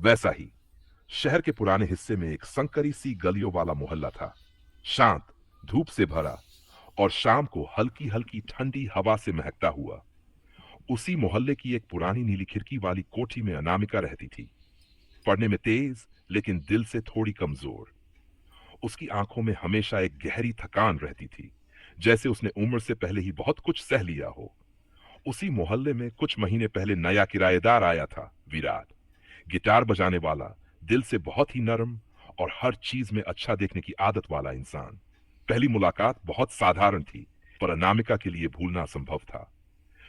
वैसा ही शहर के पुराने हिस्से में एक संकरी सी गलियों वाला मोहल्ला था। शांत, धूप से भरा और शाम को हल्की हल्की ठंडी हवा से महकता हुआ। उसी मोहल्ले की एक पुरानी नीली खिड़की वाली कोठी में अनामिका रहती थी। पढ़ने में तेज, लेकिन दिल से थोड़ी कमजोर। उसकी आंखों में हमेशा एक गहरी थकान रहती थी, जैसे उसने उम्र से पहले ही बहुत कुछ सह लिया हो। उसी मोहल्ले में कुछ महीने पहले नया किराएदार आया था, विराट। गिटार बजाने वाला, दिल से बहुत ही नरम और हर चीज में अच्छा देखने की आदत वाला इंसान। पहली मुलाकात बहुत साधारण थी, पर अनामिका के लिए भूलना असंभव था।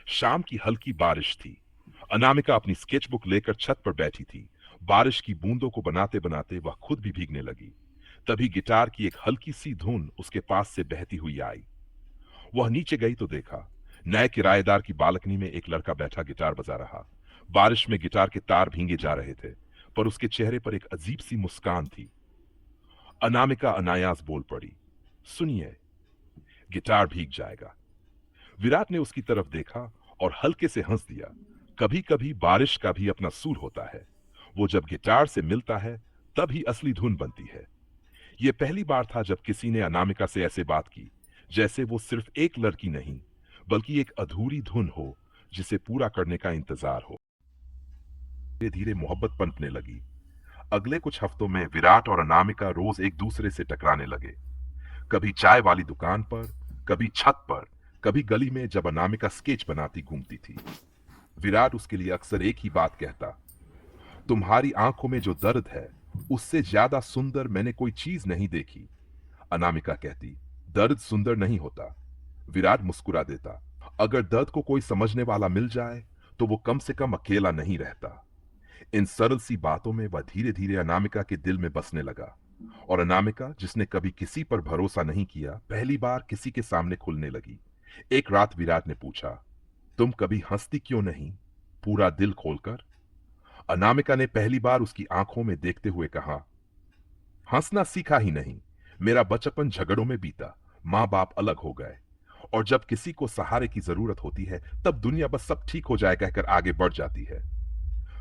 शाम की हल्की बारिश थी। अनामिका अपनी स्केचबुक लेकर छत पर बैठी थी। बारिश की बूंदों को बनाते बनाते वह खुद भी भीगने लगी। तभी गिटार की एक हल्की सी धुन उसके पास से बहती हुई आई। वह नीचे गई तो देखा, नए किराएदार की बालकनी में एक लड़का बैठा गिटार बजा रहा। बारिश में गिटार के तार भींगे जा रहे थे, पर उसके चेहरे पर एक अजीब सी मुस्कान थी। अनामिका अनायास बोल पड़ी, सुनिए, गिटार भीग जाएगा। विराट ने उसकी तरफ देखा और हल्के से हंस दिया। कभी कभी बारिश का भी अपना सूर होता है। वो जब गिटार से मिलता है, तभी असली धुन बनती है। ये पहली बार था जब किसी ने अनामिका से ऐसे बात की, जैसे वो सिर्फ एक लड़की नहीं, बल्कि एक अधूरी धुन हो जिसे पूरा करने का इंतजार हो। धीरे धीरे मोहब्बत पनपने लगी। अगले कुछ हफ्तों में विराट और अनामिका रोज एक दूसरे से टकराने लगे। कभी चाय वाली दुकान पर, कभी छत पर, कभी गली में जब अनामिका स्केच बनाती घूमती थी। विराट उसके लिए अक्सर एक ही बात कहता, तुम्हारी आंखों में जो दर्द है, उससे ज्यादा सुंदर मैंने कोई चीज नहीं देखी। अनामिका कहती, दर्द सुंदर नहीं होता। विराट मुस्कुरा देता, अगर दर्द को कोई समझने वाला मिल जाए तो वो कम से कम अकेला नहीं रहता। इन सरल सी बातों में वह धीरे धीरे अनामिका के दिल में बसने लगा। और अनामिका, जिसने कभी किसी पर भरोसा नहीं किया, पहली बार किसी के सामने खुलने लगी। एक रात विराट ने पूछा, तुम कभी हंसती क्यों नहीं, पूरा दिल खोलकर? अनामिका ने पहली बार उसकी आंखों में देखते हुए कहा, हंसना सीखा ही नहीं। मेरा बचपन झगड़ों में बीता, माँ बाप अलग हो गए, और जब किसी को सहारे की जरूरत होती है, तब दुनिया बस सब ठीक हो जाए कहकर आगे बढ़ जाती है।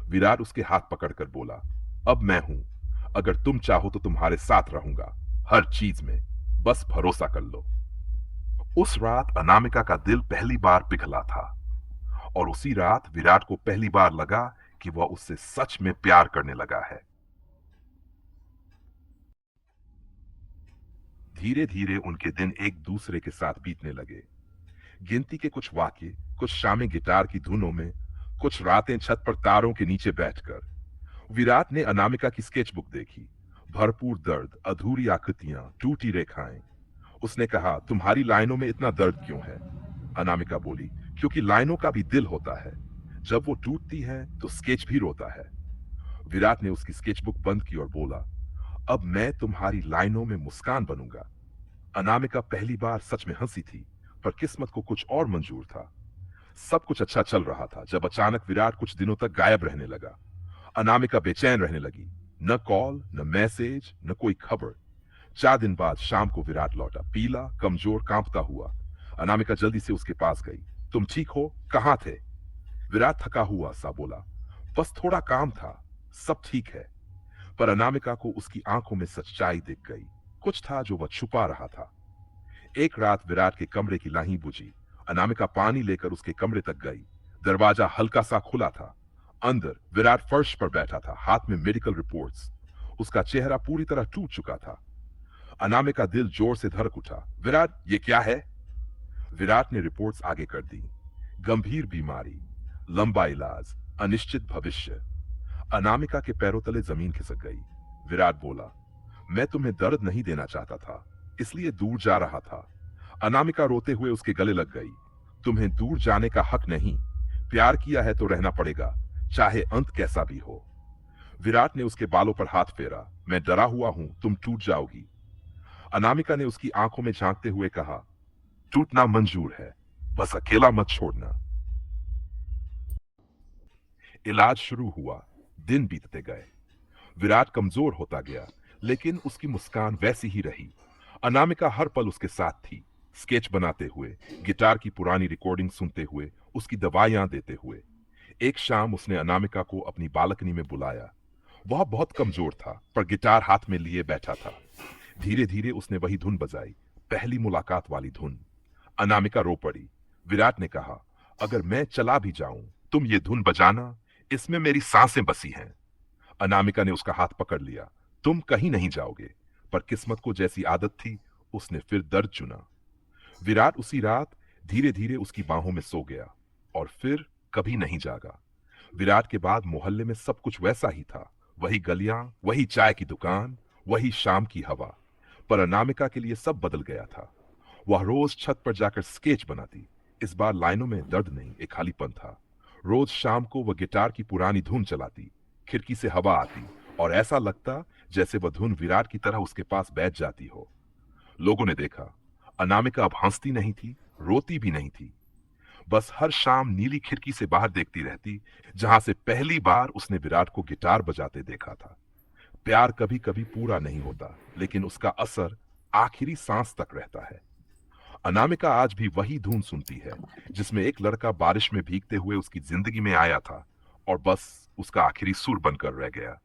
विराट उसके हाथ पकड़कर बोला, अब मैं हूं। अगर तुम चाहो तो तुम्हारे साथ रहूंगा, हर चीज में। बस भरोसा कर लो। उस रात अनामिका का दिल पहली बार पिघला था, और उसी रात विराट को पहली बार लगा कि वह उससे सच में प्यार करने लगा है। धीरे धीरे उनके दिन एक दूसरे के साथ बीतने लगे। गिनती के कुछ वाक्य, कुछ शामें गिटार की धुनों में, कुछ रातें छत पर तारों के नीचे बैठकर। विराट ने अनामिका की स्केचबुक देखी। भरपूर दर्द, अधूरी आकृतियां, टूटी रेखाएं। उसने कहा, तुम्हारी लाइनों में इतना दर्द क्यों है? अनामिका बोली, क्योंकि लाइनों का भी दिल होता है। जब वो टूटती है तो स्केच भी रोता है। विराट ने उसकी स्केचबुक बंद की और बोला, अब मैं तुम्हारी लाइनों में मुस्कान बनूंगा। अनामिका पहली बार सच में हंसी थी, पर किस्मत को कुछ और मंजूर था। सब कुछ अच्छा चल रहा था जब अचानक विराट कुछ दिनों तक गायब रहने लगा। अनामिका बेचैन रहने लगी। न कॉल, न मैसेज, न कोई खबर। 4 दिन बाद शाम को विराट लौटा, पीला, कमजोर, कांपता हुआ। अनामिका जल्दी से उसके पास गई। तुम ठीक हो? कहाँ थे? विराट थका हुआ सा बोला, बस थोड़ा काम था, सब ठीक है। पर अनामिका को उसकी आंखों में सच्चाई दिख गई। कुछ था जो वह छुपा रहा था। एक रात विराट के कमरे की लाही बुझी। अनामिका पानी लेकर उसके कमरे तक गई। दरवाजा हल्का सा खुला था। अंदर विराट फर्श पर बैठा था, हाथ में मेडिकल रिपोर्ट्स। उसका चेहरा पूरी तरह टूट चुका था। अनामिका दिल जोर से धड़क उठा। विराट, ये क्या है? विराट ने रिपोर्ट्स आगे कर दी। गंभीर बीमारी, लंबा इलाज, अनिश्चित भविष्य। अनामिका के पैरों तले जमीन खिसक गई। विराट बोला, मैं तुम्हें दर्द नहीं देना चाहता था, इसलिए दूर जा रहा था। अनामिका रोते हुए उसके गले लग गई। तुम्हें दूर जाने का हक नहीं। प्यार किया है तो रहना पड़ेगा, चाहे अंत कैसा भी हो। विराट ने उसके बालों पर हाथ फेरा। मैं डरा हुआ हूं, तुम टूट जाओगी। अनामिका ने उसकी आंखों में झांकते हुए कहा, टूटना मंजूर है, बस अकेला मत छोड़ना। इलाज शुरू हुआ। दिन बीतते गए। विराट कमजोर होता गया, लेकिन उसकी मुस्कान वैसी ही रही। अनामिका हर पल उसके साथ थी, स्केच बनाते हुए, गिटार की पुरानी रिकॉर्डिंग सुनते हुए, उसकी दवाइयां देते हुए। एक शाम उसने अनामिका को अपनी बालकनी में बुलाया। वह बहुत कमजोर था, पर गिटार हाथ में लिए बैठा था। धीरे धीरे उसने वही धुन बजाई, पहली मुलाकात वाली धुन। अनामिका रो पड़ी। विराट ने कहा, अगर मैं चला भी जाऊं, तुम ये धुन बजाना, इसमें मेरी सांसें बसी हैं। अनामिका ने उसका हाथ पकड़ लिया। तुम कहीं नहीं जाओगे। पर किस्मत को जैसी आदत थी, उसने फिर दर्द चुना। विराट उसी रात धीरे धीरे उसकी बाहों में सो गया और फिर कभी नहीं जागा। विराट के बाद मोहल्ले में सब कुछ वैसा ही था। वही गलियां, वही चाय की दुकान, वही शाम की हवा। पर अनामिका के लिए सब बदल गया था। वह रोज छत पर जाकर स्केच बनाती। इस बार लाइनों में दर्द नहीं, एक खालीपन था। रोज शाम को वह गिटार की पुरानी धुन चलाती। खिड़की से हवा आती और ऐसा लगता जैसे वह धुन विराट की तरह उसके पास बैठ जाती हो। लोगों ने देखा, अनामिका अब हंसती नहीं थी, रोती भी नहीं थी। बस हर शाम नीली खिड़की से बाहर देखती रहती, जहां से पहली बार उसने विराट को गिटार बजाते देखा था। प्यार कभी कभी पूरा नहीं होता, लेकिन उसका असर आखिरी सांस तक रहता है। अनामिका आज भी वही धुन सुनती है, जिसमें एक लड़का बारिश में भीगते हुए उसकी जिंदगी में आया था और बस उसका आखिरी सुर बनकर रह गया।